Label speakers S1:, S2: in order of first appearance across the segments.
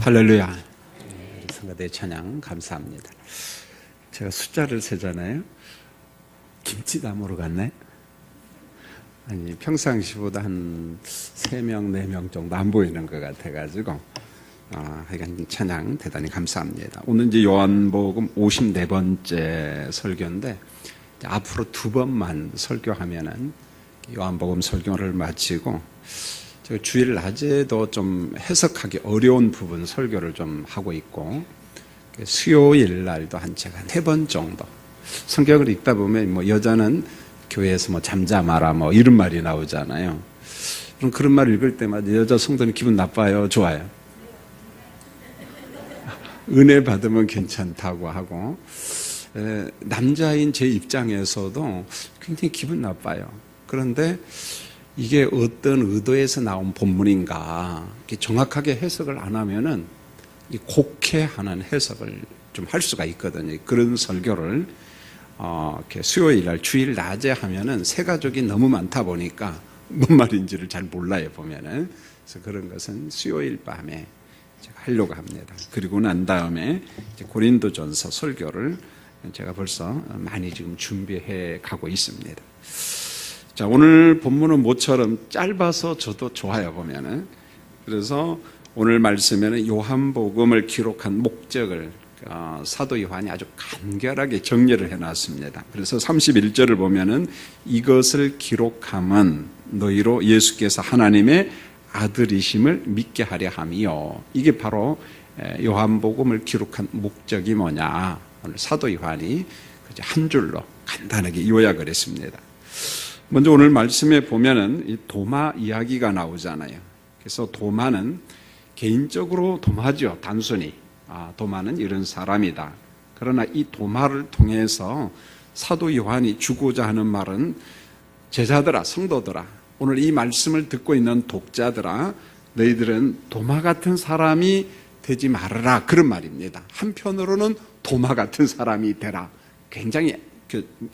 S1: 할렐루야. 성가대 찬양 감사합니다. 제가 숫자를 세잖아요. 김치담으로 갔네. 아니 평상시보다 한 3명, 4명 정도 안 보이는 것 같아가지고 하여간 찬양 대단히 감사합니다. 오늘 이제 요한복음 54번째 설교인데 앞으로 2번만 설교하면은 요한복음 설교를 마치고 제가 주일 낮에도 좀 해석하기 어려운 부분 설교를 좀 하고 있고 수요일 날도 한 제가 4번 정도 성경을 읽다 보면 뭐 여자는 교회에서 뭐 잠잠하라 뭐 이런 말이 나오잖아요. 그럼 그런 말 읽을 때마다 여자 성도는 기분 나빠요, 좋아요? 은혜 받으면 괜찮다고 하고 남자인 제 입장에서도 굉장히 기분 나빠요. 그런데 이게 어떤 의도에서 나온 본문인가 정확하게 해석을 안 하면은 곡해하는 해석을 좀 할 수가 있거든요. 그런 설교를 이렇게 수요일 날 주일 낮에 하면은 새 가족이 너무 많다 보니까 뭔 말인지를 잘 몰라요, 보면은. 그래서 그런 것은 수요일 밤에 제가 하려고 합니다. 그리고 난 다음에 이제 고린도전서 설교를 제가 벌써 많이 지금 준비해 가고 있습니다. 자, 오늘 본문은 모처럼 짧아서 저도 좋아요, 보면은. 그래서 오늘 말씀에는 요한복음을 기록한 목적을 사도 요한이 아주 간결하게 정리를 해놨습니다. 그래서 31절을 보면은 이것을 기록함은 너희로 예수께서 하나님의 아들이심을 믿게 하려 함이요. 이게 바로 요한복음을 기록한 목적이 뭐냐. 오늘 사도 요한이 한 줄로 간단하게 요약을 했습니다. 먼저 오늘 말씀에 보면은 이 도마 이야기가 나오잖아요. 그래서 도마는 개인적으로 도마죠. 단순히. 도마는 이런 사람이다. 그러나 이 도마를 통해서 사도 요한이 주고자 하는 말은 제자들아, 성도들아, 오늘 이 말씀을 듣고 있는 독자들아, 너희들은 도마 같은 사람이 되지 말아라. 그런 말입니다. 한편으로는 도마 같은 사람이 되라. 굉장히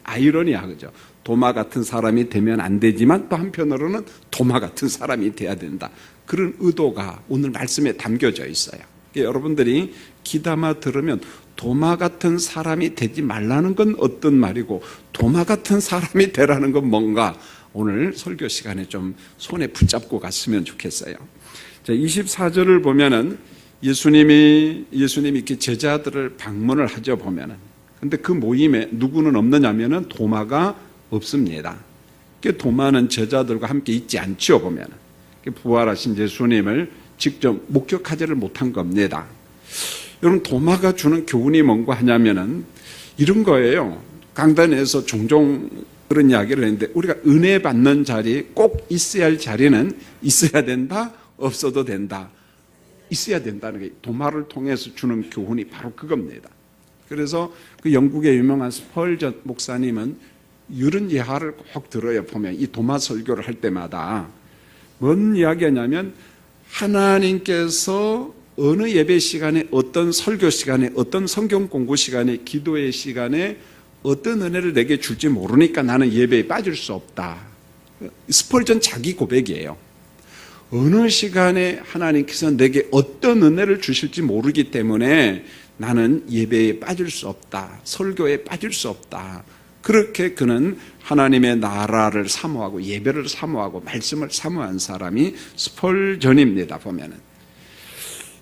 S1: 아이러니하죠. 도마 같은 사람이 되면 안 되지만 또 한편으로는 도마 같은 사람이 돼야 된다. 그런 의도가 오늘 말씀에 담겨져 있어요. 여러분들이 귀담아 들으면 도마 같은 사람이 되지 말라는 건 어떤 말이고 도마 같은 사람이 되라는 건 뭔가 오늘 설교 시간에 좀 손에 붙잡고 갔으면 좋겠어요. 자, 24절을 보면은 예수님이 이렇게 제자들을 방문을 하죠, 보면은. 근데 그 모임에 누구는 없느냐면은 도마가 없습니다. 도마는 제자들과 함께 있지 않죠, 보면은. 부활하신 예수님을 직접 목격하지를 못한 겁니다. 여러분, 도마가 주는 교훈이 뭔가 하냐면은 이런 거예요. 강단에서 종종 그런 이야기를 했는데 우리가 은혜 받는 자리, 꼭 있어야 할 자리는 있어야 된다, 없어도 된다. 있어야 된다는 게 도마를 통해서 주는 교훈이 바로 그겁니다. 그래서 그 영국의 유명한 스펄전 목사님은 이런 예화를 꼭 들어요. 보면 이 도마 설교를 할 때마다 뭔 이야기하냐면 하나님께서 어느 예배 시간에, 어떤 설교 시간에, 어떤 성경 공부 시간에, 기도의 시간에 어떤 은혜를 내게 줄지 모르니까 나는 예배에 빠질 수 없다. 스펄전 자기 고백이에요. 어느 시간에 하나님께서 내게 어떤 은혜를 주실지 모르기 때문에 나는 예배에 빠질 수 없다. 설교에 빠질 수 없다. 그렇게 그는 하나님의 나라를 사모하고 예배를 사모하고 말씀을 사모한 사람이 스펄전입니다, 보면은.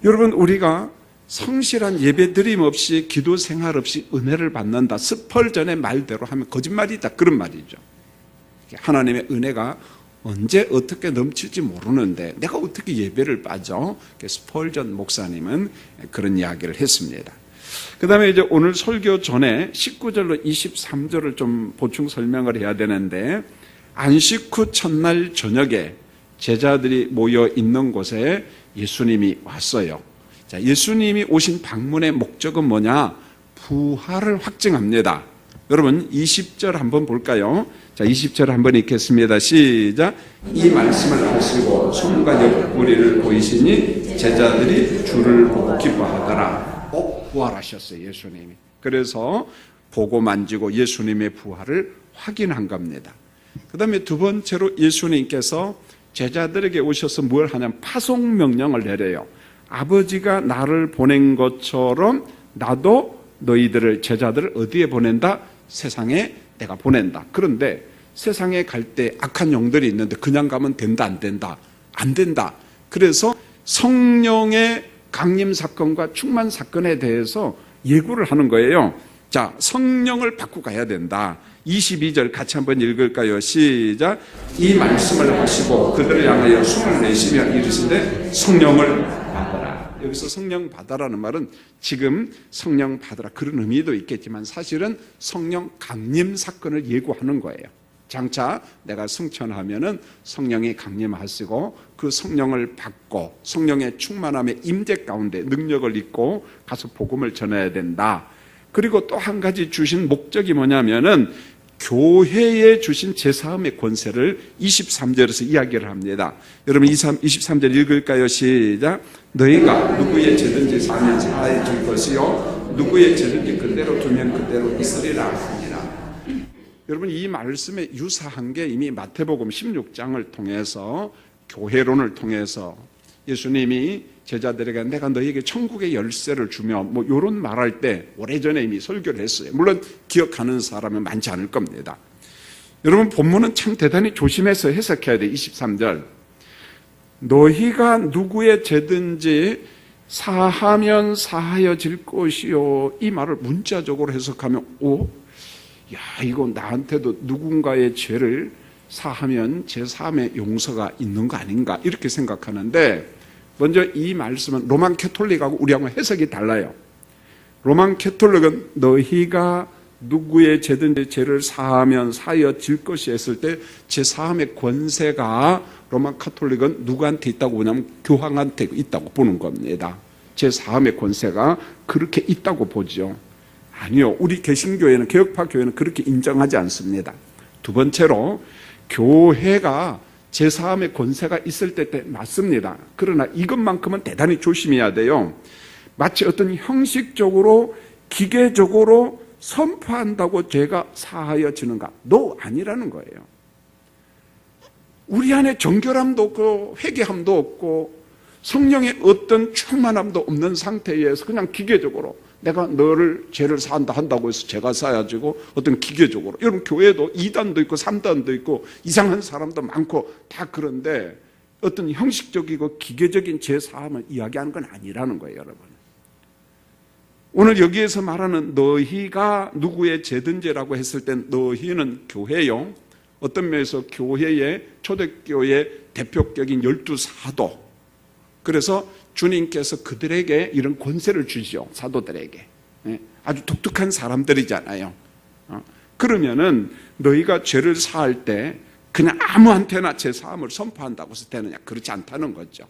S1: 여러분, 우리가 성실한 예배 드림 없이 기도 생활 없이 은혜를 받는다. 스펄전의 말대로 하면 거짓말이다. 그런 말이죠. 하나님의 은혜가 언제 어떻게 넘칠지 모르는데 내가 어떻게 예배를 빠져? 스펄전 목사님은 그런 이야기를 했습니다. 그 다음에 이제 오늘 설교 전에 19절로 23절을 좀 보충 설명을 해야 되는데, 안식 후 첫날 저녁에 제자들이 모여 있는 곳에 예수님이 왔어요. 자, 예수님이 오신 방문의 목적은 뭐냐? 부활을 확증합니다. 여러분 20절 한번 볼까요? 자, 20절 한번 읽겠습니다. 시작. 이 말씀을 하시고 손과 옆구리를 보이시니 제자들이 주를 보고 기뻐하더라. 부활하셨어요, 예수님이. 그래서 보고 만지고 예수님의 부활을 확인한 겁니다. 그 다음에 두 번째로 예수님께서 제자들에게 오셔서 뭘 하냐면 파송 명령을 내려요. 아버지가 나를 보낸 것처럼 나도 너희들을 제자들을 어디에 보낸다? 세상에 내가 보낸다. 그런데 세상에 갈 때 악한 영들이 있는데 그냥 가면 된다 안 된다? 안 된다. 그래서 성령의 강림 사건과 충만 사건에 대해서 예고를 하는 거예요. 자, 성령을 받고 가야 된다. 22절 같이 한번 읽을까요? 시작. 이 말씀을 하시고 그들을 향하여 숨을 내쉬며 이르시되 성령을 받아라. 여기서 성령 받아라는 말은 지금 성령 받아라 그런 의미도 있겠지만 사실은 성령 강림 사건을 예고하는 거예요. 장차 내가 승천하면은 성령이 강림하시고 그 성령을 받고 성령의 충만함의 임재 가운데 능력을 입고 가서 복음을 전해야 된다. 그리고 또 한 가지 주신 목적이 뭐냐면은 교회에 주신 제사함의 권세를 23절에서 이야기를 합니다. 여러분 23절 읽을까요? 시작. 너희가 누구의 죄든지 사면 사하여 줄 것이요 누구의 죄든지 그대로 두면 그대로 있으리라 하니라. 여러분 이 말씀에 유사한 게 이미 마태복음 16장을 통해서 교회론을 통해서 예수님이 제자들에게 내가 너희에게 천국의 열쇠를 주며 뭐 이런 말할 때 오래전에 이미 설교를 했어요. 물론 기억하는 사람은 많지 않을 겁니다. 여러분 본문은 참 대단히 조심해서 해석해야 돼. 23절 너희가 누구의 죄든지 사하면 사하여질 것이요. 이 말을 문자적으로 해석하면 야 이거 나한테도 누군가의 죄를 사하면 제 삶에 용서가 있는 거 아닌가 이렇게 생각하는데 먼저 이 말씀은 로만 캐톨릭하고 우리하고 해석이 달라요. 로만 캐톨릭은 너희가 누구의 죄든지 죄를 사하면 사하여질 것이 했을 때 제 사함의 권세가 로만 캐톨릭은 누구한테 있다고 보냐면 교황한테 있다고 보는 겁니다. 제 사함의 권세가 그렇게 있다고 보죠. 아니요. 우리 개신교회는 개혁파 교회는 그렇게 인정하지 않습니다. 두 번째로 교회가 제사함의 권세가 있을 때 맞습니다. 그러나 이것만큼은 대단히 조심해야 돼요. 마치 어떤 형식적으로 기계적으로 선포한다고 죄가 사하여지는가? 아니라는 거예요. 우리 안에 정결함도 없고 회개함도 없고 성령의 어떤 충만함도 없는 상태에서 그냥 기계적으로 내가 너를 죄를 사한다 한다고 해서 죄가 쌓여지고 어떤 기계적으로 여러분 교회도 2단도 있고 3단도 있고 이상한 사람도 많고 다 그런데 어떤 형식적이고 기계적인 죄 사함을 이야기하는 건 아니라는 거예요. 여러분 오늘 여기에서 말하는 너희가 누구의 죄든지라고 했을 땐 너희는 교회요. 어떤 면에서 교회의 초대교회의 대표격인 12사도 그래서 주님께서 그들에게 이런 권세를 주시죠. 사도들에게. 아주 독특한 사람들이잖아요. 그러면은 너희가 죄를 사할 때 그냥 아무한테나 죄 사함을 선포한다고 해서 되느냐? 그렇지 않다는 거죠.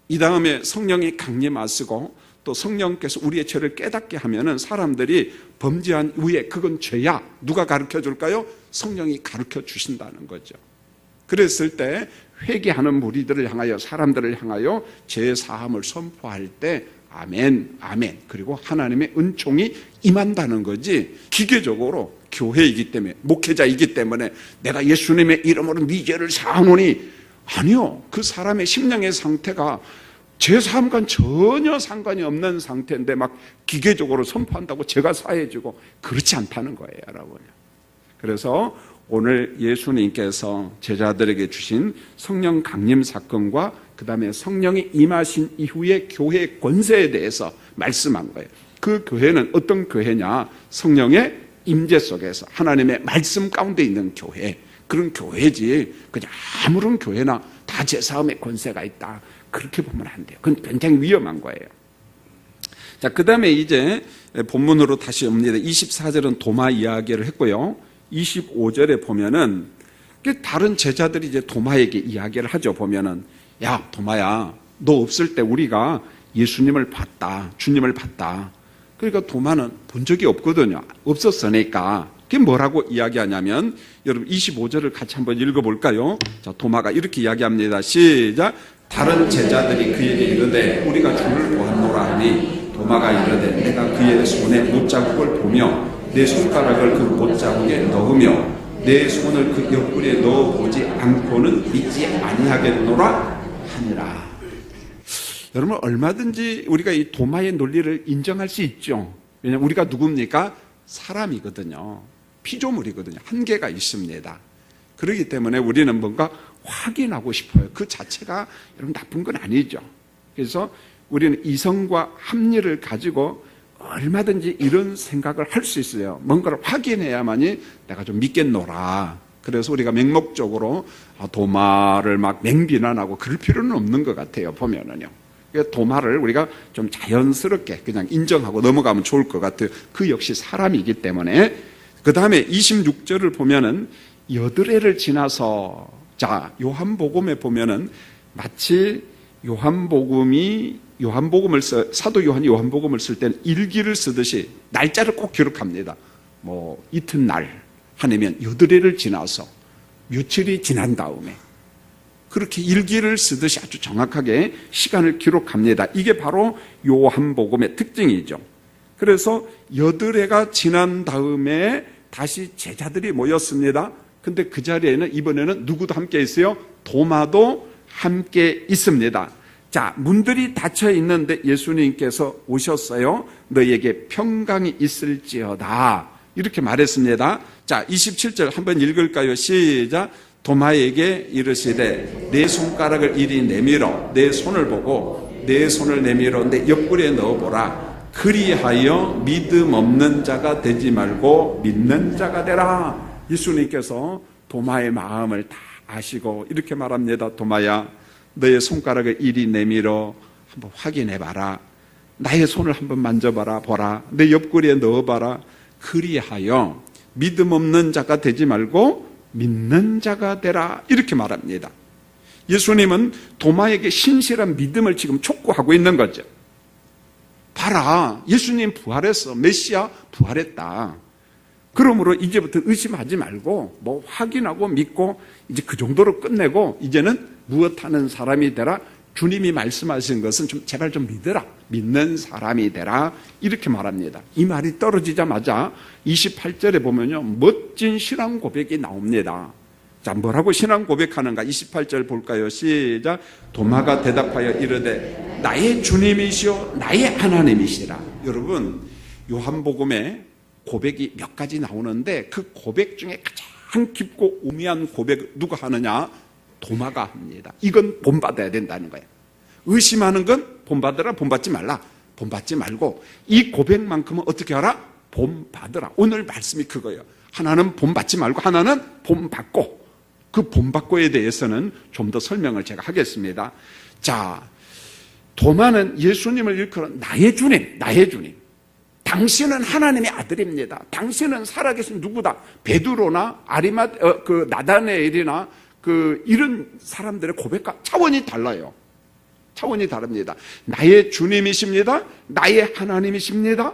S1: 이 다음에 성령이 강림하시고 또 성령께서 우리의 죄를 깨닫게 하면은 사람들이 범죄한 후에 그건 죄야. 누가 가르쳐 줄까요? 성령이 가르쳐 주신다는 거죠. 그랬을 때 회개하는 무리들을 향하여 사람들을 향하여 죄 사함을 선포할 때 아멘, 아멘. 그리고 하나님의 은총이 임한다는 거지 기계적으로 교회이기 때문에 목회자이기 때문에 내가 예수님의 이름으로 네 죄를 사하노니 아니요. 그 사람의 심령의 상태가 죄 사함과 전혀 상관이 없는 상태인데 막 기계적으로 선포한다고 죄가 사해지고 그렇지 않다는 거예요. 여러분. 그래서 오늘 예수님께서 제자들에게 주신 성령 강림 사건과 그 다음에 성령이 임하신 이후의 교회의 권세에 대해서 말씀한 거예요. 그 교회는 어떤 교회냐? 성령의 임재 속에서 하나님의 말씀 가운데 있는 교회. 그런 교회지 그냥 아무런 교회나 다 제사함의 권세가 있다. 그렇게 보면 안 돼요. 그건 굉장히 위험한 거예요. 자, 그 다음에 이제 본문으로 다시 옵니다. 24절은 도마 이야기를 했고요. 25절에 보면은 다른 제자들이 이제 도마에게 이야기를 하죠. 보면은 야 도마야 너 없을 때 우리가 예수님을 봤다. 주님을 봤다. 그러니까 도마는 본 적이 없거든요. 없었으니까 그게 뭐라고 이야기하냐면 여러분 25절을 같이 한번 읽어볼까요? 자, 도마가 이렇게 이야기합니다. 시작. 다른 제자들이 그에게 이르되 우리가 주를 보았노라 하니 도마가 이르되 내가 그의 손에 못자국을 보며 내 손가락을 그 못자국에 넣으며 내 손을 그 옆구리에 넣어보지 않고는 믿지 아니하겠노라 하니라. 여러분 얼마든지 우리가 이 도마의 논리를 인정할 수 있죠. 왜냐하면 우리가 누굽니까? 사람이거든요. 피조물이거든요. 한계가 있습니다. 그렇기 때문에 우리는 뭔가 확인하고 싶어요. 그 자체가 여러분 나쁜 건 아니죠. 그래서 우리는 이성과 합리를 가지고 얼마든지 이런 생각을 할 수 있어요. 뭔가를 확인해야만이 내가 좀 믿겠노라. 그래서 우리가 맹목적으로 도마를 막 맹비난하고 그럴 필요는 없는 것 같아요. 보면은요. 도마를 우리가 좀 자연스럽게 그냥 인정하고 넘어가면 좋을 것 같아요. 그 역시 사람이기 때문에. 그 다음에 26절을 보면은 여드레를 지나서, 자, 요한복음에 보면은 마치 사도 요한이 요한복음을 쓸 때는 일기를 쓰듯이 날짜를 꼭 기록합니다. 뭐 이튿날 아니면 여드레를 지나서 며칠이 지난 다음에 그렇게 일기를 쓰듯이 아주 정확하게 시간을 기록합니다. 이게 바로 요한복음의 특징이죠. 그래서 여드레가 지난 다음에 다시 제자들이 모였습니다. 근데 그 자리에는 이번에는 누구도 함께 있어요? 도마도 함께 있습니다. 자, 문들이 닫혀 있는데 예수님께서 오셨어요. 너희에게 평강이 있을지어다. 이렇게 말했습니다. 자, 27절 한번 읽을까요? 시작. 도마에게 이르시되 내 손가락을 이리 내밀어 내 손을 보고 내 손을 내밀어 내 옆구리에 넣어보라. 그리하여 믿음 없는 자가 되지 말고 믿는 자가 되라. 예수님께서 도마의 마음을 다 아시고 이렇게 말합니다. 도마야, 너의 손가락을 이리 내밀어 한번 확인해봐라. 나의 손을 한번 만져봐라. 보라. 내 옆구리에 넣어봐라. 그리하여 믿음 없는 자가 되지 말고 믿는 자가 되라. 이렇게 말합니다. 예수님은 도마에게 신실한 믿음을 지금 촉구하고 있는 거죠. 봐라, 예수님 부활했어. 메시아 부활했다. 그러므로 이제부터 의심하지 말고 뭐 확인하고 믿고 이제 그 정도로 끝내고 이제는 무엇하는 사람이 되라. 주님이 말씀하신 것은 좀 제발 좀 믿으라. 믿는 사람이 되라. 이렇게 말합니다. 이 말이 떨어지자마자 28절에 보면요, 멋진 신앙 고백이 나옵니다. 자, 뭐라고 신앙 고백하는가? 28절 볼까요? 시작. 도마가 대답하여 이르되 나의 주님이시오 나의 하나님이시라. 여러분, 요한복음에 고백이 몇 가지 나오는데 그 고백 중에 가장 깊고 우미한 고백 누가 하느냐? 도마가 합니다. 이건 본받아야 된다는 거예요. 의심하는 건 본받으라, 본받지 말라. 본받지 말고 이 고백만큼은 어떻게 하라? 본받으라. 오늘 말씀이 그거예요. 하나는 본받지 말고 하나는 본받고. 그 본받고에 대해서는 좀 더 설명을 제가 하겠습니다. 자, 도마는 예수님을 일컬어 나의 주님, 나의 주님. 당신은 하나님의 아들입니다. 당신은 살아계신 누구다? 베드로나 나다네엘이나 이런 사람들의 고백과 차원이 달라요. 차원이 다릅니다. 나의 주님이십니다. 나의 하나님이십니다.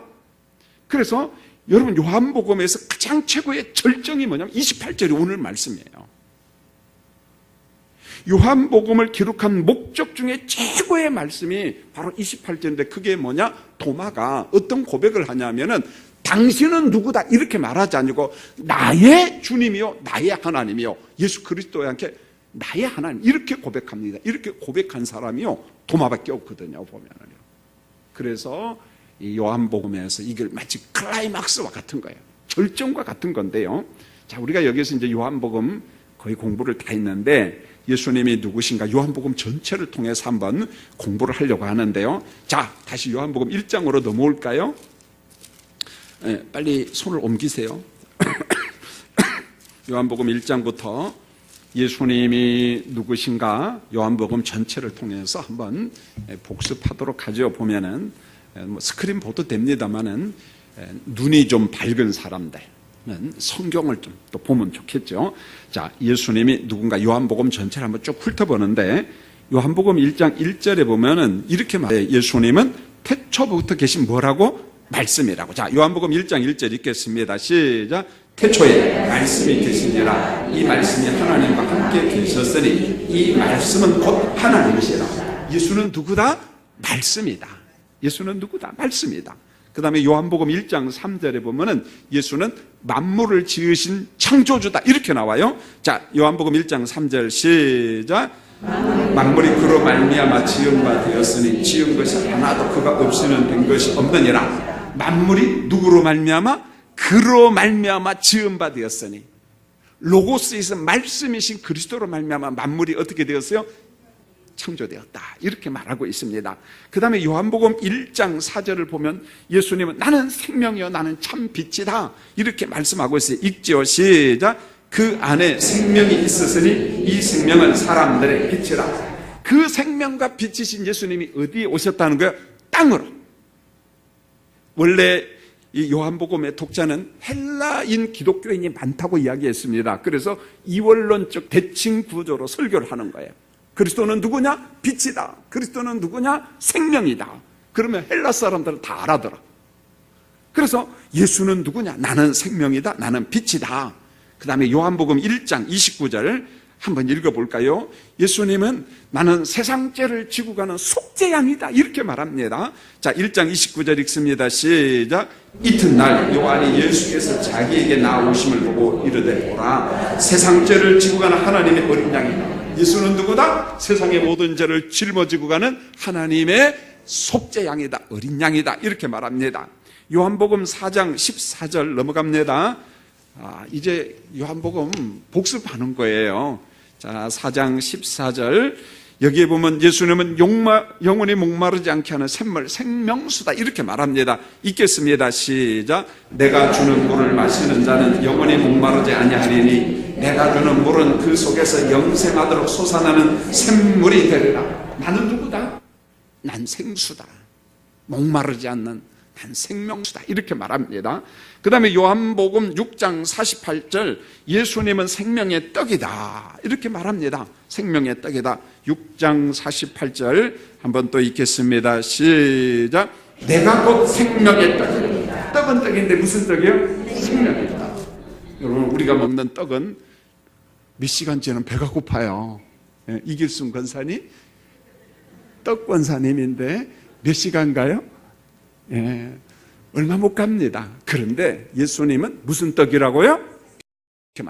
S1: 그래서 여러분 요한복음에서 가장 최고의 절정이 뭐냐면 28절이 오늘 말씀이에요. 요한복음을 기록한 목적 중에 최고의 말씀이 바로 28절인데 그게 뭐냐? 도마가 어떤 고백을 하냐면은 당신은 누구다 이렇게 말하지 않고 나의 주님이요 나의 하나님이요 예수 그리스도한테 나의 하나님 이렇게 고백합니다. 이렇게 고백한 사람이요 도마밖에 없거든요. 보면은요. 그래서 이 요한복음에서 이걸 마치 클라이막스와 같은 거예요. 절정과 같은 건데요. 자, 우리가 여기서 이제 요한복음 거의 공부를 다 했는데 예수님이 누구신가 요한복음 전체를 통해서 한번 공부를 하려고 하는데요. 자, 다시 요한복음 1장으로 넘어올까요? 네, 빨리 손을 옮기세요. 요한복음 1장부터 예수님이 누구신가 요한복음 전체를 통해서 한번 복습하도록 하죠. 보면은 뭐 스크린 보도 됩니다만은 눈이 좀 밝은 사람들은 성경을 좀 또 보면 좋겠죠. 자, 예수님이 누군가 요한복음 전체를 한번 쭉 훑어보는데 요한복음 1장 1절에 보면은 이렇게 말해요. 예수님은 태초부터 계신 뭐라고? 말씀이라고. 자, 요한복음 1장 1절 읽겠습니다. 시작. 태초에 말씀이 계시니라. 이 말씀이 하나님과 함께 계셨으니 이 말씀은 곧 하나님이시라. 예수는 누구다? 말씀이다. 예수는 누구다? 말씀이다. 그 다음에 요한복음 1장 3절에 보면은 예수는 만물을 지으신 창조주다. 이렇게 나와요. 자, 요한복음 1장 3절 시작. 만물이 그로 말미암아 지은 바 되었으니 지은 것이 하나도 그가 없이는 된 것이 없느니라. 만물이 누구로 말미암아? 그로 말미암아 지은 바 되었으니, 로고스에서 말씀이신 그리스도로 말미암아 만물이 어떻게 되었어요? 창조되었다, 이렇게 말하고 있습니다. 그 다음에 요한복음 1장 4절을 보면 예수님은 나는 생명이요 나는 참 빛이다, 이렇게 말씀하고 있어요. 읽지요, 시작. 그 안에 생명이 있었으니 이 생명은 사람들의 빛이라. 그 생명과 빛이신 예수님이 어디에 오셨다는 거예요? 땅으로. 원래 이 요한복음의 독자는 헬라인 기독교인이 많다고 이야기했습니다. 그래서 이원론적 대칭 구조로 설교를 하는 거예요. 그리스도는 누구냐? 빛이다. 그리스도는 누구냐? 생명이다. 그러면 헬라 사람들은 다 알아들어. 그래서 예수는 누구냐? 나는 생명이다. 나는 빛이다. 그 다음에 요한복음 1장 29절 한번 읽어볼까요? 예수님은 나는 세상 죄를 지고 가는 속죄양이다, 이렇게 말합니다. 자, 1장 29절 읽습니다. 시작. 이튿날 요한이 예수께서 자기에게 나오심을 보고 이르되 보라, 세상 죄를 지고 가는 하나님의 어린 양이다. 예수는 누구다? 세상의 모든 죄를 짊어지고 가는 하나님의 속죄양이다, 어린 양이다, 이렇게 말합니다. 요한복음 4장 14절 넘어갑니다. 이제 요한복음 복습하는 거예요. 자, 4장 14절 여기에 보면 예수님은 영원히 목마르지 않게 하는 샘물, 생명수다, 이렇게 말합니다. 읽겠습니다. 시작. 내가 주는 물을 마시는 자는 영원히 목마르지 아니하리니 내가 주는 물은 그 속에서 영생하도록 솟아나는 샘물이 되리라. 나는 누구다? 난 생수다. 목마르지 않는 난 생명수다, 이렇게 말합니다. 그 다음에 요한복음 6장 48절 예수님은 생명의 떡이다, 이렇게 말합니다. 생명의 떡이다. 6장 48절 한번 또 읽겠습니다. 시작. 내가 곧 생명의 떡이다. 떡은 떡인데 무슨 떡이요? 생명의 떡. 여러분, 우리가 먹는 떡은 몇 시간째는 배가 고파요. 이길순 권사님 떡 권사님인데 몇 시간 가요? 얼마 못 갑니다. 그런데 예수님은 무슨 떡이라고요? 이렇게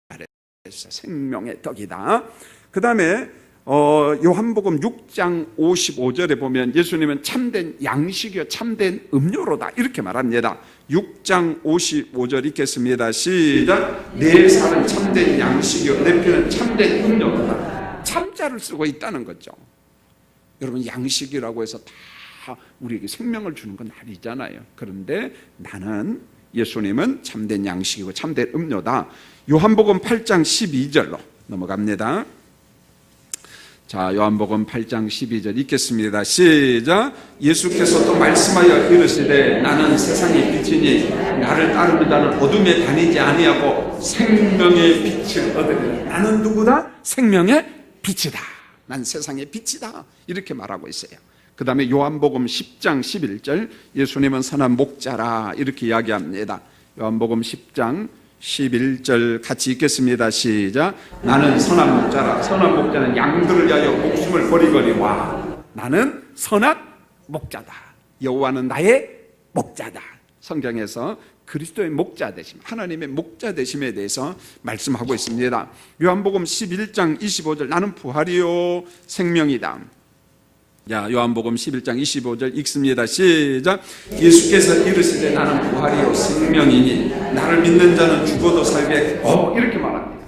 S1: 말했어요. 생명의 떡이다. 그 다음에 요한복음 6장 55절에 보면 예수님은 참된 양식이요 참된 음료로다, 이렇게 말합니다. 6장 55절 읽겠습니다. 시작. 내 살은 참된 양식이요 내 피는 참된 음료로다. 참자를 쓰고 있다는 거죠. 여러분, 양식이라고 해서 다 우리에게 생명을 주는 건 아니잖아요. 그런데 나는, 예수님은 참된 양식이고 참된 음료다. 요한복음 8장 12절로 넘어갑니다. 자, 요한복음 8장 12절 읽겠습니다. 시작. 예수께서 또 말씀하여 이르시되 나는 세상의 빛이니 나를 따르는 자는 어둠에 다니지 아니하고 생명의 빛을 얻으리라. 나는 누구다? 생명의 빛이다. 난 세상의 빛이다, 이렇게 말하고 있어요. 그 다음에 요한복음 10장 11절 예수님은 선한 목자라, 이렇게 이야기합니다. 요한복음 10장 11절 같이 읽겠습니다. 시작. 나는 선한 목자라. 선한 목자는 양들을 위하여 목숨을 버리거니와. 나는 선한 목자다. 여호와는 나의 목자다. 성경에서 그리스도의 목자 되심, 하나님의 목자 되심에 대해서 말씀하고 있습니다. 요한복음 11장 25절 나는 부활이요 생명이다. 자, 요한복음 11장 25절 읽습니다. 시작. 예수께서 이르시되 나는 부활이요 생명이니 나를 믿는 자는 죽어도 살게. 이렇게 말합니다.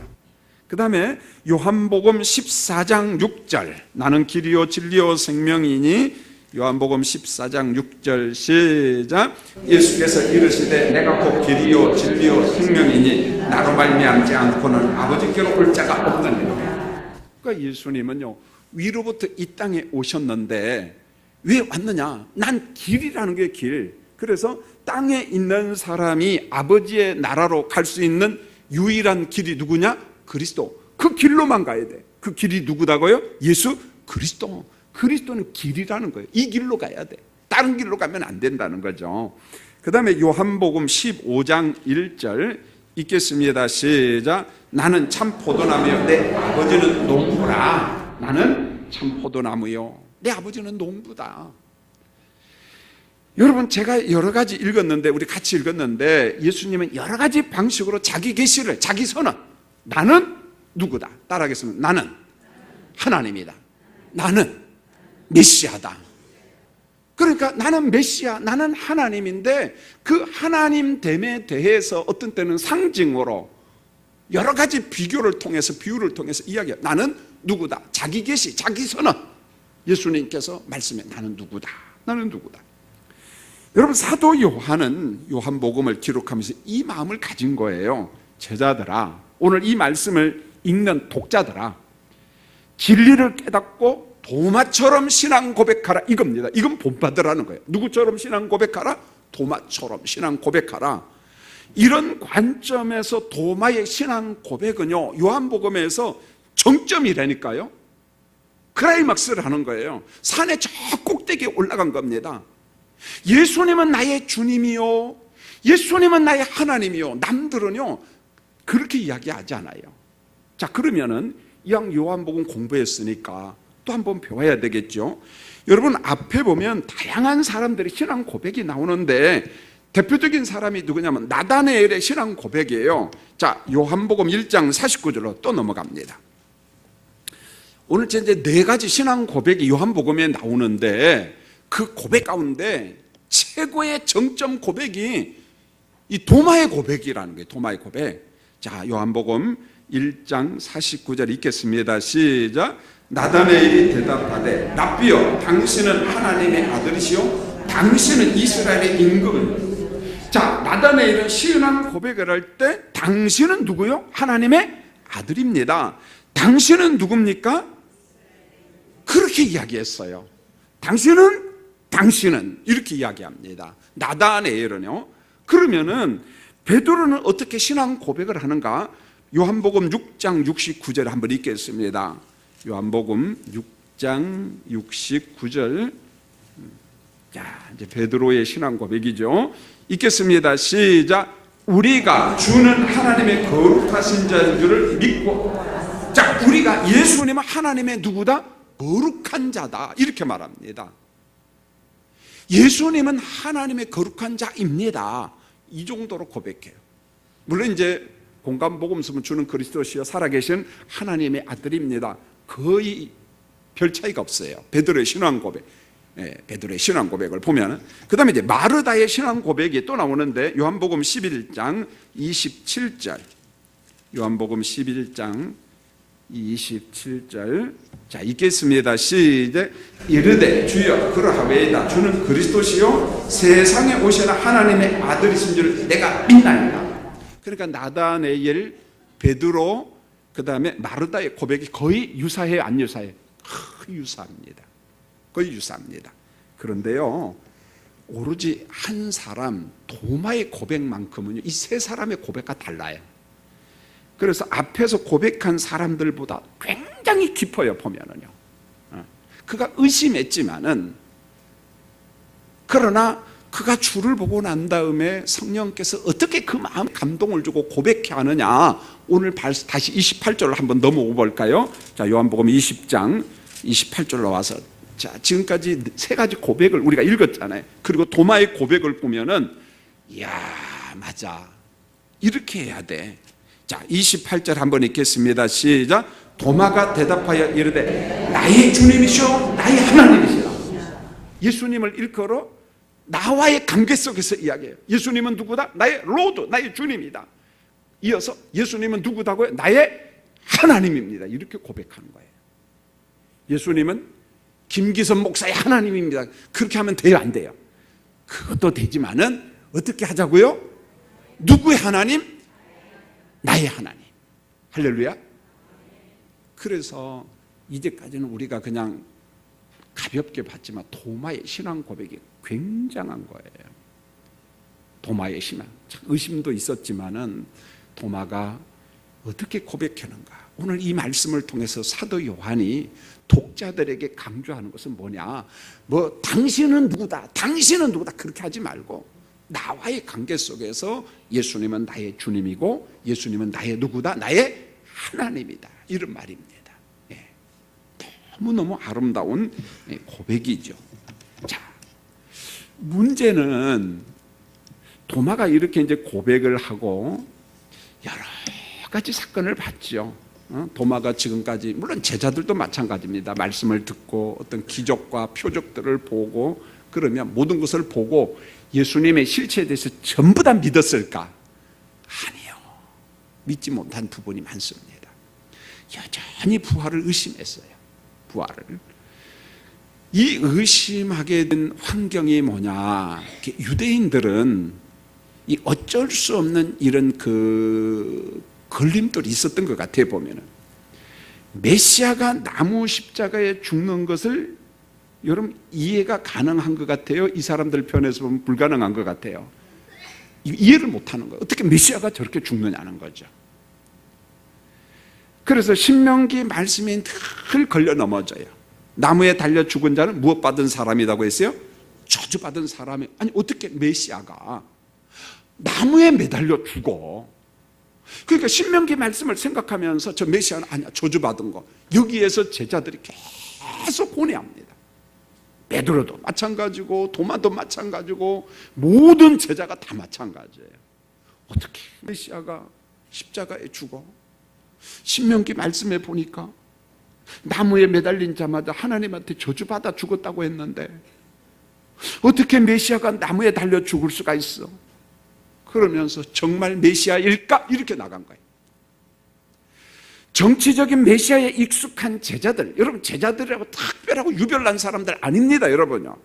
S1: 그 다음에 요한복음 14장 6절 나는 길이요 진리요 생명이니. 요한복음 14장 6절 시작. 예수께서 이르시되 내가 곧 길이요 진리요 생명이니 나로 말미암지 않고는 아버지께로 올 자가 없느니라. 그러니까 예수님은요 위로부터 이 땅에 오셨는데 왜 왔느냐? 난 길이라는 게 길. 그래서 땅에 있는 사람이 아버지의 나라로 갈 수 있는 유일한 길이 누구냐? 그리스도. 그 길로만 가야 돼. 그 길이 누구다고요? 예수 그리스도. 그리스도는 길이라는 거예요. 이 길로 가야 돼. 다른 길로 가면 안 된다는 거죠. 그 다음에 요한복음 15장 1절 읽겠습니다. 시작. 나는 참 포도나무요 내 아버지는 농부라. 나는 참 포도나무요 내 아버지는 농부다. 여러분, 제가 여러 가지 읽었는데, 우리 같이 읽었는데 예수님은 여러 가지 방식으로 자기 계시를, 자기 선언, 나는 누구다 따라하겠습니다. 나는 하나님이다. 나는 메시아다. 그러니까 나는 메시아, 나는 하나님인데 그 하나님됨에 대해서 어떤 때는 상징으로 여러 가지 비교를 통해서 비유를 통해서 이야기해요. 나는 누구다. 자기 계시, 자기 선언. 예수님께서 말씀해 나는 누구다. 나는 누구다. 여러분 사도 요한은 요한복음을 기록하면서 이 마음을 가진 거예요. 제자들아, 오늘 이 말씀을 읽는 독자들아, 진리를 깨닫고 도마처럼 신앙 고백하라 이겁니다. 이건 본받으라는 거예요. 누구처럼 신앙 고백하라? 도마처럼 신앙 고백하라. 이런 관점에서 도마의 신앙 고백은요, 요한복음에서 정점이라니까요. 클라이막스를 하는 거예요. 산의 저 꼭대기에 올라간 겁니다. 예수님은 나의 주님이요, 예수님은 나의 하나님이요. 남들은요 그렇게 이야기하지 않아요. 자, 그러면은 이왕 요한복음 공부했으니까 또 한번 배워야 되겠죠. 여러분 앞에 보면 다양한 사람들의 신앙 고백이 나오는데 대표적인 사람이 누구냐면 나다네엘의 신앙 고백이에요. 자, 요한복음 1장 49절로 또 넘어갑니다. 오늘 이제 네 가지 신앙 고백이 요한복음에 나오는데 그 고백 가운데 최고의 정점 고백이 이 도마의 고백이라는 거예요. 도마의 고백. 자, 요한복음 1장 49절 읽겠습니다. 시작. 나다네엘이 대답하되 랍비여, 당신은 하나님의 아들이시오, 당신은 이스라엘의 임금이요. 자, 나다네엘은 신앙 고백을 할 때 당신은 누구요? 하나님의 아들입니다. 당신은 누굽니까? 그렇게 이야기했어요. 당신은 이렇게 이야기합니다. 나다네엘은요. 그러면은 베드로는 어떻게 신앙 고백을 하는가? 요한복음 6장 69절 한번 읽겠습니다. 요한복음 6장 69절. 자, 이제 베드로의 신앙 고백이죠. 읽겠습니다. 시작. 우리가 주는 하나님의 거룩하신 자인 줄을 믿고. 자, 우리가 예수님은 하나님의 누구다? 거룩한 자다. 이렇게 말합니다. 예수님은 하나님의 거룩한 자입니다. 이 정도로 고백해요. 물론 이제 공감복음서는 주는 그리스도시여 살아계신 하나님의 아들입니다. 거의 별 차이가 없어요. 베드로의 신앙 고백. 베드로의 신앙 고백을 보면, 그 다음에 이제 마르다의 신앙 고백이 또 나오는데 요한복음 11장 27절. 요한복음 11장 27절. 자, 읽겠습니다. 시작. 이르되 주여 그러하외이다. 주는 그리스도시요 세상에 오시는 하나님의 아들이신 줄 내가 믿나이다. 그러니까 나다네엘, 베드로, 그 다음에 마르다의 고백이 거의 유사해요, 안 유사해요? 유사합니다. 거의 유사합니다. 그런데요, 오로지 한 사람 도마의 고백만큼은요, 이 세 사람의 고백과 달라요. 그래서 앞에서 고백한 사람들보다 굉장히 깊어요, 보면은요. 그가 의심했지만은, 그러나 그가 주를 보고 난 다음에 성령께서 어떻게 그 마음 감동을 주고 고백해 하느냐. 오늘 다시 28절로 한번 넘어오 볼까요? 자, 요한복음 20장 28절로 와서, 자, 지금까지 세 가지 고백을 우리가 읽었잖아요. 그리고 도마의 고백을 보면은, 이야, 맞아, 이렇게 해야 돼. 자, 28절 한번 읽겠습니다. 시작. 도마가 대답하여 이르되 나의 주님이시오 나의 하나님이시라. 예수님을 일컬어 나와의 관계 속에서 이야기해요. 예수님은 누구다? 나의 로드, 나의 주님이다. 이어서 예수님은 누구다고요? 나의 하나님입니다. 이렇게 고백하는 거예요. 예수님은 김기선 목사의 하나님입니다. 그렇게 하면 돼요, 안 돼요? 그것도 되지만은 어떻게 하자고요? 누구의 하나님? 나의 하나님. 할렐루야. 그래서 이제까지는 우리가 그냥 가볍게 봤지만 도마의 신앙 고백이 굉장한 거예요. 도마의 신앙. 의심도 있었지만은 도마가 어떻게 고백하는가. 오늘 이 말씀을 통해서 사도 요한이 독자들에게 강조하는 것은 뭐냐. 뭐 당신은 누구다, 당신은 누구다 그렇게 하지 말고 나와의 관계 속에서 예수님은 나의 주님이고 예수님은 나의 누구다? 나의 하나님이다. 이런 말입니다. 예. 너무너무 아름다운 고백이죠. 자, 문제는 도마가 이렇게 이제 고백을 하고 여러 가지 사건을 봤죠. 도마가 지금까지, 물론 제자들도 마찬가지입니다. 말씀을 듣고 어떤 기적과 표적들을 보고 그러면 모든 것을 보고 예수님의 실체에 대해서 전부 다 믿었을까? 아니요. 믿지 못한 부분이 많습니다. 여전히 부활을 의심했어요. 부활을. 이 의심하게 된 환경이 뭐냐? 유대인들은 이 어쩔 수 없는 이런 걸림돌이 있었던 것 같아요. 보면은 메시아가 나무 십자가에 죽는 것을 여러분 이해가 가능한 것 같아요? 이 사람들 편에서 보면 불가능한 것 같아요. 이해를 못하는 거예요. 어떻게 메시아가 저렇게 죽느냐는 거죠. 그래서 신명기 말씀이 늘 걸려 넘어져요. 나무에 달려 죽은 자는 무엇 받은 사람이라고 했어요? 저주받은 사람이. 아니 어떻게 메시아가 나무에 매달려 죽어? 그러니까 신명기 말씀을 생각하면서 저 메시아는 아니야, 저주받은 거. 여기에서 제자들이 계속 고뇌합니다. 베드로도 마찬가지고 도마도 마찬가지고 모든 제자가 다 마찬가지예요. 어떻게 메시아가 십자가에 죽어? 신명기 말씀에 보니까 나무에 매달린 자마다 하나님한테 저주받아 죽었다고 했는데 어떻게 메시아가 나무에 달려 죽을 수가 있어? 그러면서 정말 메시아일까? 이렇게 나간 거예요. 정치적인 메시아에 익숙한 제자들, 여러분 제자들이라고 특별하고 유별난 사람들 아닙니다, 여러분요.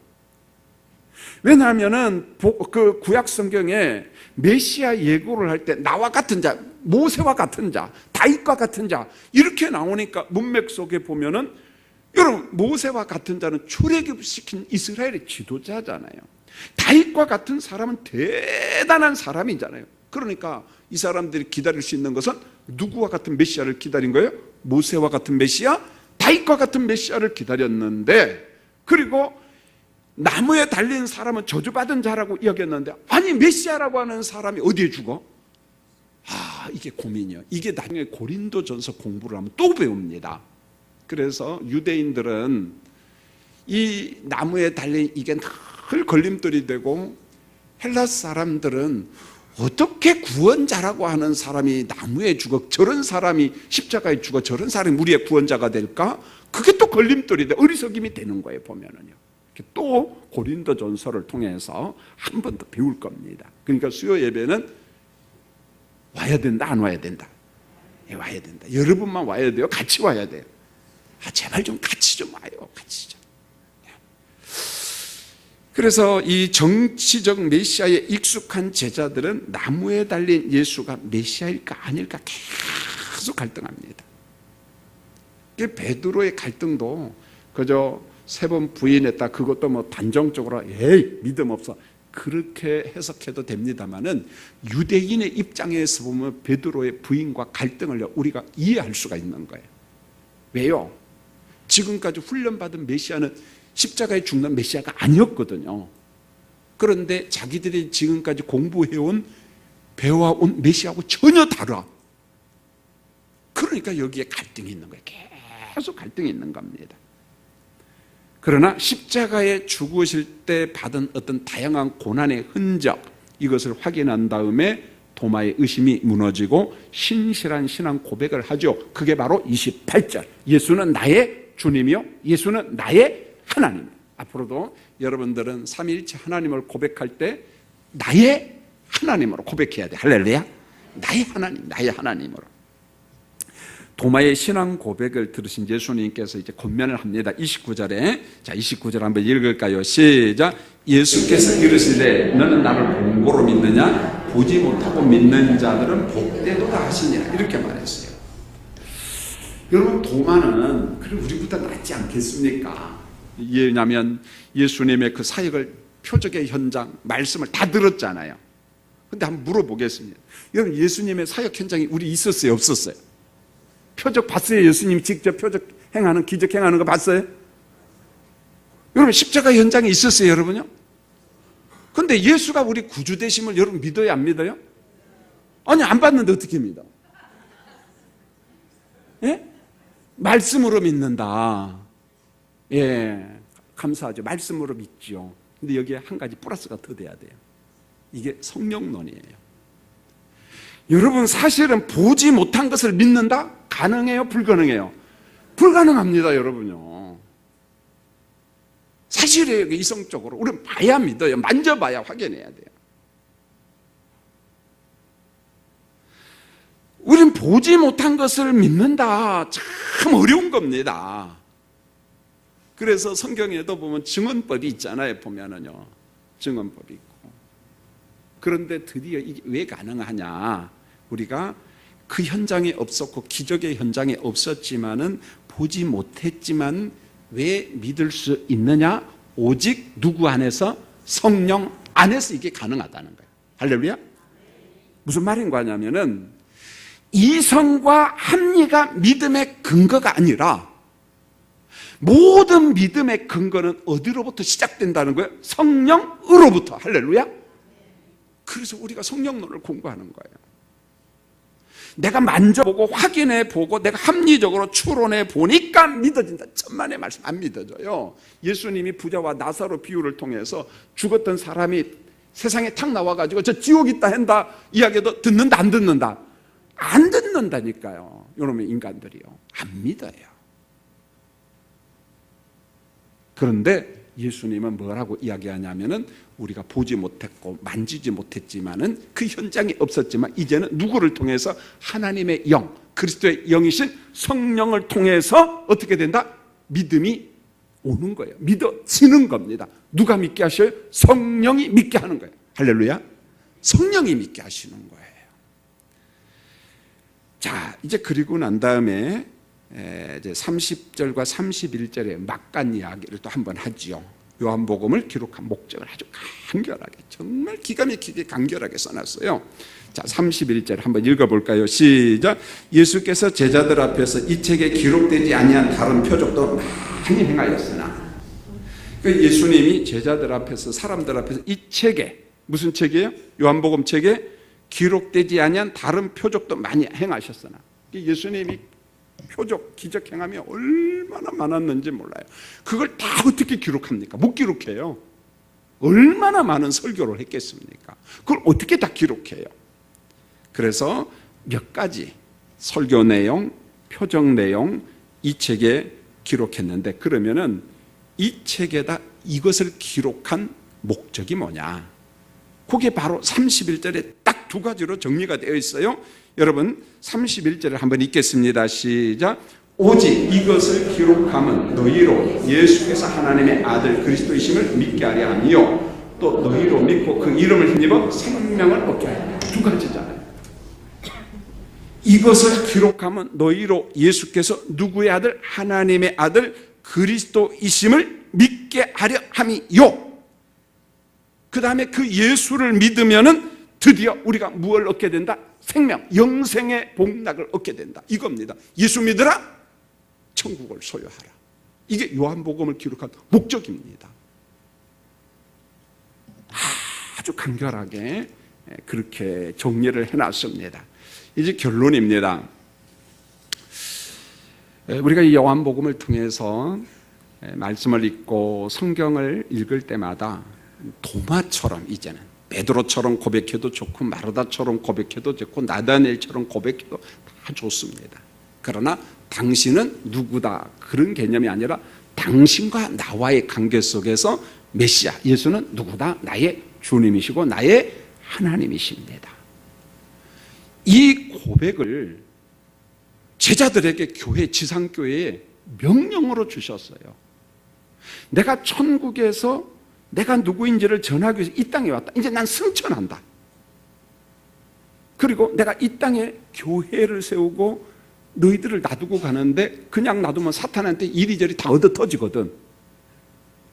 S1: 왜냐하면은 그 구약 성경에 메시아 예고를 할 때 나와 같은 자, 모세와 같은 자, 다윗과 같은 자 이렇게 나오니까 문맥 속에 보면은 여러분 모세와 같은 자는 출애굽시킨 이스라엘의 지도자잖아요. 다윗과 같은 사람은 대단한 사람이잖아요. 그러니까 이 사람들이 기다릴 수 있는 것은 누구와 같은 메시아를 기다린 거예요? 모세와 같은 메시아, 다윗과 같은 메시아를 기다렸는데, 그리고 나무에 달린 사람은 저주받은 자라고 여겼는데, 아니 메시아라고 하는 사람이 어디에 죽어? 이게 고민이요. 이게 나중에 고린도전서 공부를 하면 또 배웁니다. 그래서 유대인들은 이 나무에 달린 이게 늘 걸림돌이 되고, 헬라스 사람들은 어떻게 구원자라고 하는 사람이 나무에 죽어, 저런 사람이 십자가에 죽어 저런 사람이 우리의 구원자가 될까? 그게 또 걸림돌이 돼, 어리석임이 되는 거예요. 보면은요. 또 고린도전서를 통해서 한 번 더 배울 겁니다. 그러니까 수요 예배는 와야 된다, 안 와야 된다? 와야 된다. 여러분만 와야 돼요? 같이 와야 돼요? 제발 좀 같이 좀 와요. 같이 좀. 그래서 이 정치적 메시아에 익숙한 제자들은 나무에 달린 예수가 메시아일까 아닐까 계속 갈등합니다. 베드로의 갈등도 그저 3번 부인했다, 그것도 뭐 단정적으로 에이 믿음 없어 그렇게 해석해도 됩니다만은 유대인의 입장에서 보면 베드로의 부인과 갈등을 우리가 이해할 수가 있는 거예요. 왜요? 지금까지 훈련받은 메시아는 십자가에 죽는 메시아가 아니었거든요. 그런데 자기들이 지금까지 공부해온, 배워온 메시아하고 전혀 달라. 그러니까 여기에 갈등이 있는 거예요. 계속 갈등이 있는 겁니다. 그러나 십자가에 죽으실 때 받은 어떤 다양한 고난의 흔적, 이것을 확인한 다음에 도마의 의심이 무너지고 신실한 신앙 고백을 하죠. 그게 바로 28절. 예수는 나의 주님이요, 예수는 나의 하나님. 앞으로도 여러분들은 삼위일체 하나님을 고백할 때 나의 하나님으로 고백해야 돼. 할렐루야. 나의 하나님, 나의 하나님으로. 도마의 신앙 고백을 들으신 예수님께서 이제 권면을 합니다. 29절에, 자 29절 한번 읽을까요? 시작. 예수께서 이르시되 너는 나를 본고로 믿느냐? 보지 못하고 믿는 자들은 복되도다 하시니라. 이렇게 말했어요. 여러분 도마는 그래 우리보다 낫지 않겠습니까? 왜냐하면 예수님의 그 사역을, 표적의 현장, 말씀을 다 들었잖아요. 근데 한번 물어보겠습니다. 여러분 예수님의 사역 현장이 우리 있었어요, 없었어요? 표적 봤어요? 예수님 직접 표적 행하는, 기적 행하는 거 봤어요? 여러분 십자가 현장에 있었어요, 여러분요? 근데 예수가 우리 구주 되심을 여러분 믿어요, 안 믿어요? 아니 안 봤는데 어떻게 믿어? 예? 말씀으로 믿는다. 예, 감사하죠. 말씀으로 믿죠. 근데 여기에 한 가지 플러스가 더 돼야 돼요. 이게 성령론이에요. 여러분 사실은 보지 못한 것을 믿는다? 가능해요? 불가능해요? 불가능합니다, 여러분요. 사실이에요, 이성적으로. 우리는 봐야 믿어요. 만져봐야 확인해야 돼요. 우리는 보지 못한 것을 믿는다. 참 어려운 겁니다. 그래서 성경에도 보면 증언법이 있잖아요, 보면은요. 증언법이 있고. 그런데 드디어 이게 왜 가능하냐? 우리가 그 현장에 없었고 기적의 현장에 없었지만은 보지 못했지만 왜 믿을 수 있느냐? 오직 누구 안에서? 성령 안에서 이게 가능하다는 거예요. 할렐루야? 무슨 말인가 하냐면은 이성과 합리가 믿음의 근거가 아니라 모든 믿음의 근거는 어디로부터 시작된다는 거예요? 성령으로부터. 할렐루야? 그래서 우리가 성령론을 공부하는 거예요. 내가 만져보고 확인해보고 내가 합리적으로 추론해보니까 믿어진다. 천만의 말씀 안 믿어져요. 예수님이 부자와 나사로 비유를 통해서 죽었던 사람이 세상에 탁 나와가지고 저 지옥 있다 한다 이야기도 듣는다 안 듣는다? 안 듣는다니까요. 이놈의 인간들이요. 안 믿어요. 그런데 예수님은 뭐라고 이야기하냐면은 우리가 보지 못했고 만지지 못했지만은 그 현장이 없었지만 이제는 누구를 통해서? 하나님의 영, 그리스도의 영이신 성령을 통해서 어떻게 된다? 믿음이 오는 거예요. 믿어지는 겁니다. 누가 믿게 하셔요? 성령이 믿게 하는 거예요. 할렐루야. 성령이 믿게 하시는 거예요. 자, 이제 그리고 난 다음에 이제 30절과 31절의 막간 이야기를 또 한번 하지요. 요한복음을 기록한 목적을 아주 간결하게, 정말 기가 막히게 간결하게 써놨어요. 자, 31절 한번 읽어볼까요? 시작. 예수께서 제자들 앞에서 이 책에 기록되지 아니한 다른 표적도 많이 행하였으나, 그러니까 예수님이 제자들 앞에서, 사람들 앞에서 이 책에, 무슨 책이에요? 요한복음 책에 기록되지 아니한 다른 표적도 많이 행하셨으나, 예수님이 표적, 기적 행함이 얼마나 많았는지 몰라요. 그걸 다 어떻게 기록합니까? 못 기록해요. 얼마나 많은 설교를 했겠습니까? 그걸 어떻게 다 기록해요? 그래서 몇 가지 설교 내용, 표적 내용 이 책에 기록했는데, 그러면은 이 책에다 이것을 기록한 목적이 뭐냐? 그게 바로 31절에 딱 두 가지로 정리가 되어 있어요. 여러분 31절을 한번 읽겠습니다. 시작. 오직 이것을 기록함은 너희로 예수께서 하나님의 아들 그리스도이심을 믿게 하려 함이요 또 너희로 믿고 그 이름을 힘입어 생명을 얻게 하려. 두 가지잖아요. 이것을 기록함은 너희로 예수께서 누구의 아들? 하나님의 아들 그리스도이심을 믿게 하려 함이요. 그 다음에 그 예수를 믿으면은 드디어 우리가 무엇을 얻게 된다? 생명, 영생의 복락을 얻게 된다. 이겁니다. 예수 믿으라, 천국을 소유하라. 이게 요한복음을 기록한 목적입니다. 아주 간결하게 그렇게 정리를 해놨습니다. 이제 결론입니다. 우리가 이 요한복음을 통해서 말씀을 읽고 성경을 읽을 때마다 도마처럼, 이제는 베드로처럼 고백해도 좋고 마르다처럼 고백해도 좋고 나다니엘처럼 고백해도 다 좋습니다. 그러나 당신은 누구다, 그런 개념이 아니라 당신과 나와의 관계 속에서 메시아 예수는 누구다? 나의 주님이시고 나의 하나님이십니다. 이 고백을 제자들에게 교회, 지상교회에 명령으로 주셨어요. 내가 천국에서 내가 누구인지를 전하기 위해서 이 땅에 왔다. 이제 난 승천한다. 그리고 내가 이 땅에 교회를 세우고 너희들을 놔두고 가는데 그냥 놔두면 사탄한테 이리저리 다 얻어 터지거든.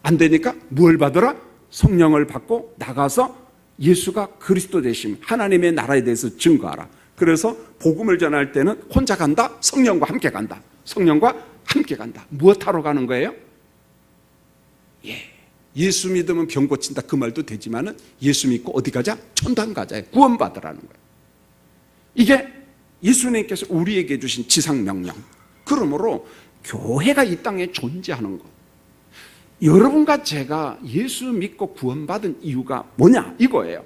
S1: 안 되니까 뭘 받으라? 성령을 받고 나가서 예수가 그리스도 되심, 하나님의 나라에 대해서 증거하라. 그래서 복음을 전할 때는 혼자 간다? 성령과 함께 간다. 성령과 함께 간다. 무엇하러 가는 거예요? 예수 믿으면 병 고친다, 그 말도 되지만은 예수 믿고 어디 가자? 천당 가자. 구원받으라는 거예요. 이게 예수님께서 우리에게 주신 지상 명령. 그러므로 교회가 이 땅에 존재하는 것, 여러분과 제가 예수 믿고 구원받은 이유가 뭐냐? 이거예요.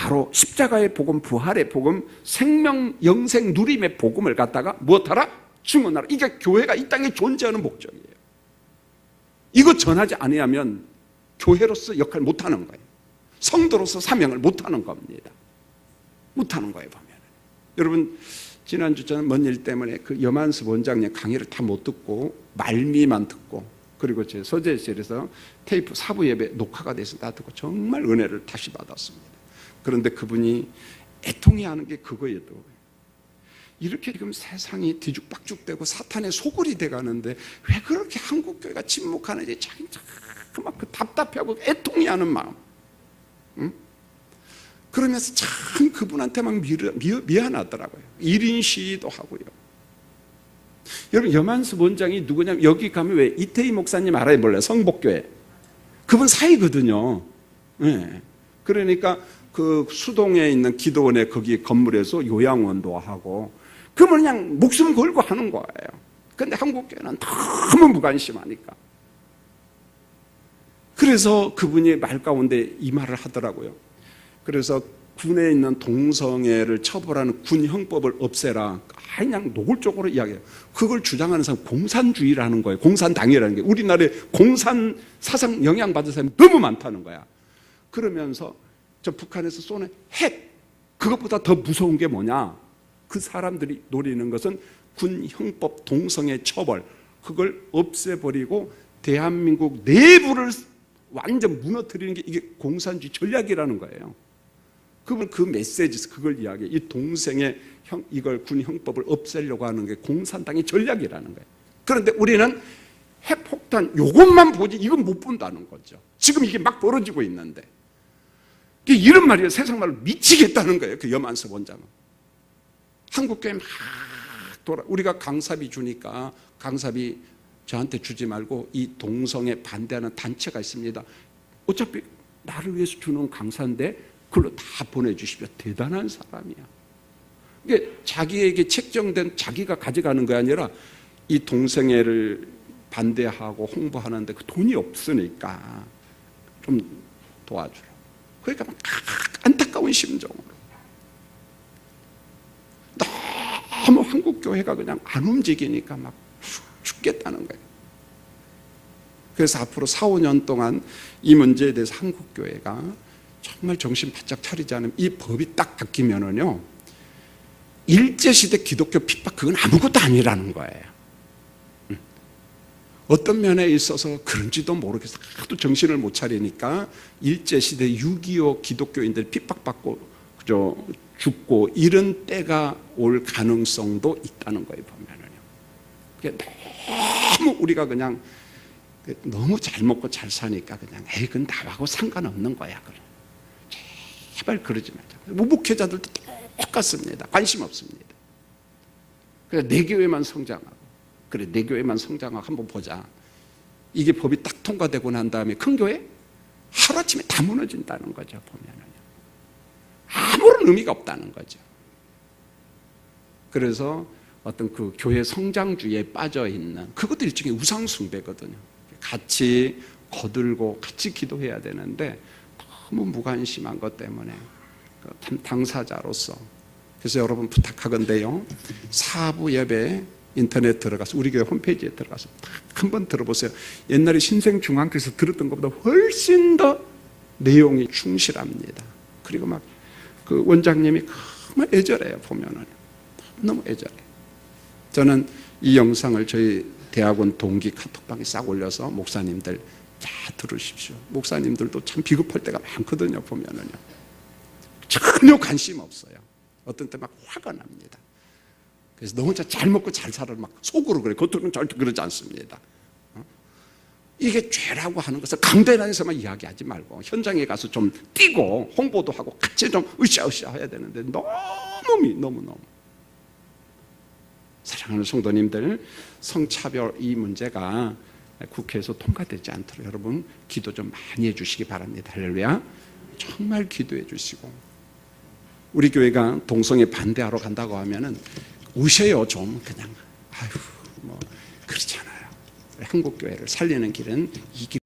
S1: 바로 십자가의 복음, 부활의 복음, 생명, 영생, 누림의 복음을 갖다가 무엇하라? 증언하라. 이게 교회가 이 땅에 존재하는 목적이에요. 이거 전하지 아니하면 교회로서 역할을 못하는 거예요. 성도로서 사명을 못하는 겁니다. 못하는 거예요, 보면. 여러분, 지난주 저는 먼 일 때문에 그 염한섭 원장님 강의를 다 못 듣고 말미만 듣고, 그리고 제 서재실에서 테이프 사부 예배 녹화가 돼서 다 듣고 정말 은혜를 다시 받았습니다. 그런데 그분이 애통해 하는 게 그거예요. 이렇게 지금 세상이 뒤죽박죽되고 사탄의 소굴이 돼가는데 왜 그렇게 한국교회가 침묵하는지 자꾸 막 그 답답해하고 애통해 하는 마음. 응? 그러면서 참 그분한테 막 미안하더라고요. 1인 시위도 하고요. 여러분, 염한섭 원장이 누구냐면, 여기 가면 왜 이태희 목사님 알아요? 몰라요? 성복교회. 그분 사이거든요. 네. 그러니까 그 수동에 있는 기도원의 거기 건물에서 요양원도 하고, 그러면 그냥 목숨 걸고 하는 거예요. 근데 한국교회는 너무 무관심하니까. 그래서 그분이 말 가운데 이 말을 하더라고요. 그래서 군에 있는 동성애를 처벌하는 군 형법을 없애라. 그냥 노골적으로 이야기해요. 그걸 주장하는 사람 공산주의라는 거예요. 공산당이라는 게. 우리나라에 공산 사상 영향받은 사람이 너무 많다는 거야. 그러면서 저 북한에서 쏘는 핵, 그것보다 더 무서운 게 뭐냐? 그 사람들이 노리는 것은 군 형법 동성애 처벌, 그걸 없애버리고 대한민국 내부를 완전 무너뜨리는 게 이게 공산주의 전략이라는 거예요. 그 메시지, 그걸 이야기해. 이 동생의 이걸 군 형법을 없애려고 하는 게 공산당의 전략이라는 거예요. 그런데 우리는 핵폭탄 요것만 보지 이건 못 본다는 거죠. 지금 이게 막 벌어지고 있는데. 이런 말이에요. 세상 말로 미치겠다는 거예요. 그 염한섭 원장은. 한국교회 막 우리가 강사비 주니까 강사비 저한테 주지 말고 이 동성애 반대하는 단체가 있습니다. 어차피 나를 위해서 주는 강사인데 그걸로 다 보내주십시오. 대단한 사람이야. 이게 자기에게 책정된 자기가 가져가는 게 아니라 이 동성애를 반대하고 홍보하는데 그 돈이 없으니까 좀 도와주라. 그러니까 막 안타까운 심정으로. 너무 한국교회가 그냥 안 움직이니까 막 죽겠다는 거예요. 그래서 앞으로 4, 5년 동안 이 문제에 대해서 한국교회가 정말 정신 바짝 차리지 않으면 이 법이 딱 바뀌면은요, 일제시대 기독교 핍박 그건 아무것도 아니라는 거예요. 어떤 면에 있어서 그런지도 모르겠어. 하도 정신을 못 차리니까 일제시대 6.25 기독교인들 핍박받고 죽고 이런 때가 올 가능성도 있다는 거예요, 보면은요. 너무 우리가 그냥 너무 잘 먹고 잘 사니까 그냥 에이 그건 나하고 상관없는 거야. 그래. 제발 그러지 말자. 목회자들도 똑같습니다. 관심 없습니다. 그래 내 교회만 성장하고 그래 내 교회만 성장하고 한번 보자. 이게 법이 딱 통과되고 난 다음에 큰 교회 하루아침에 다 무너진다는 거죠. 보면은 아무런 의미가 없다는 거죠. 그래서 어떤 그 교회 성장주의에 빠져 있는 그것도 일종의 우상 숭배거든요. 같이 거들고 같이 기도해야 되는데 너무 무관심한 것 때문에 당사자로서. 그래서 여러분 부탁하건대요, 사부 예배 인터넷 들어가서 우리 교회 홈페이지에 들어가서 한번 들어보세요. 옛날에 신생중앙교에서 들었던 것보다 훨씬 더 내용이 충실합니다. 그리고 막 그 원장님이 정말 애절해요. 보면은 너무 애절해요. 저는 이 영상을 저희 대학원 동기 카톡방에 싹 올려서 목사님들 다 들으십시오. 목사님들도 참 비겁할 때가 많거든요. 보면은요 전혀 관심 없어요. 어떤 때 막 화가 납니다. 그래서 너 혼자 잘 먹고 잘 살아 막 속으로 그래. 겉으로는 절대 그러지 않습니다. 이게 죄라고 하는 것을 강단에서만 이야기하지 말고 현장에 가서 좀 뛰고 홍보도 하고 같이 좀 으쌰으쌰 해야 되는데 너무 사랑하는 성도님들, 성차별 이 문제가 국회에서 통과되지 않도록 여러분 기도 좀 많이 해주시기 바랍니다. 할렐루야. 정말 기도해 주시고, 우리 교회가 동성애 반대하러 간다고 하면은 우셔요. 좀 그냥 아유 뭐 그렇잖아요. 한국 교회를 살리는 길은 이 길.